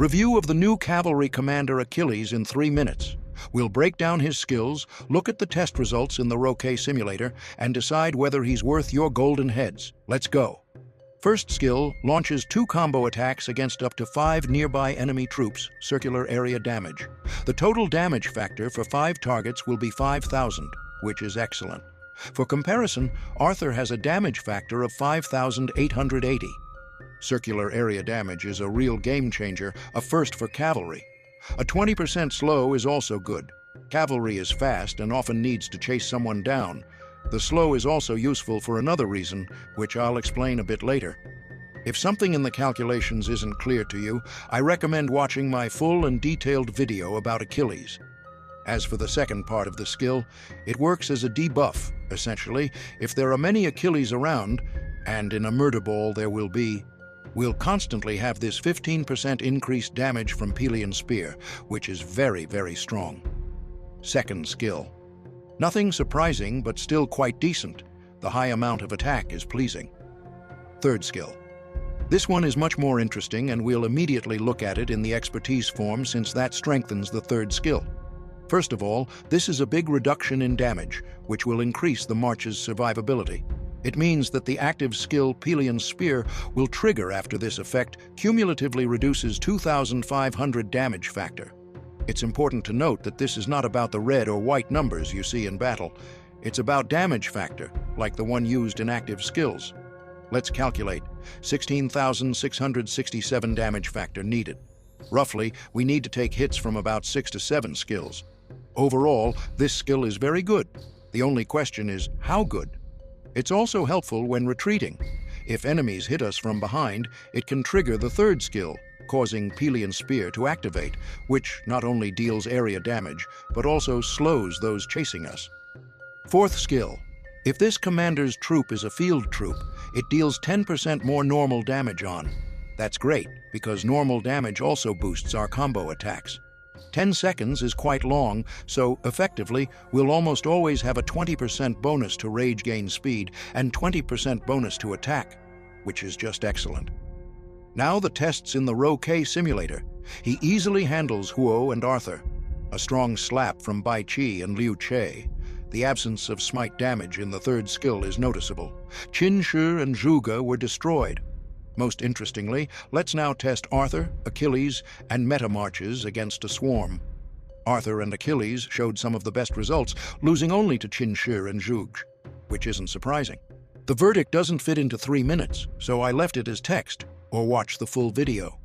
Review of the new cavalry commander Achilles in 3 minutes. We'll break down his skills, look at the test results in the Roque simulator, and decide whether he's worth your golden heads. Let's go. First skill launches 2 combo attacks against up to 5 nearby enemy troops, circular area damage. The total damage factor for 5 targets will be 5,000, which is excellent. For comparison, Arthur has a damage factor of 5,880. Circular area damage is a real game changer, a first for cavalry. A 20% slow is also good. Cavalry is fast and often needs to chase someone down. The slow is also useful for another reason, which I'll explain a bit later. If something in the calculations isn't clear to you, I recommend watching my full and detailed video about Achilles. As for the second part of the skill, it works as a debuff, essentially. If there are many Achilles around, and in a murder ball there will be, we'll constantly have this 15% increased damage from Pelion Spear, which is very, very strong. Second skill. Nothing surprising, but still quite decent. The high amount of attack is pleasing. Third skill. This one is much more interesting, and we'll immediately look at it in the expertise form since that strengthens the third skill. First of all, this is a big reduction in damage, which will increase the march's survivability. It means that the active skill Pelion Spear will trigger after this effect cumulatively reduces 2,500 damage factor. It's important to note that this is not about the red or white numbers you see in battle. It's about damage factor, like the one used in active skills. Let's calculate. 16,667 damage factor needed. Roughly, we need to take hits from about 6 to 7 skills. Overall, this skill is very good. The only question is, how good? It's also helpful when retreating. If enemies hit us from behind, it can trigger the third skill, causing Pelion Spear to activate, which not only deals area damage, but also slows those chasing us. Fourth skill. If this commander's troop is a field troop, it deals 10% more normal damage on. That's great, because normal damage also boosts our combo attacks. 10 seconds is quite long, so effectively, we'll almost always have a 20% bonus to rage gain speed and 20% bonus to attack, which is just excellent. Now the tests in the Roque simulator. He easily handles Huo and Arthur. A strong slap from Bai Chi and Liu Che. The absence of smite damage in the third skill is noticeable. Qin Shi and Zhuge were destroyed. Most interestingly, let's now test Arthur, Achilles, and meta marches against a swarm. Arthur and Achilles showed some of the best results, losing only to Qin Shi and Zhuge, which isn't surprising. The verdict doesn't fit into 3 minutes, so I left it as text, or watch the full video.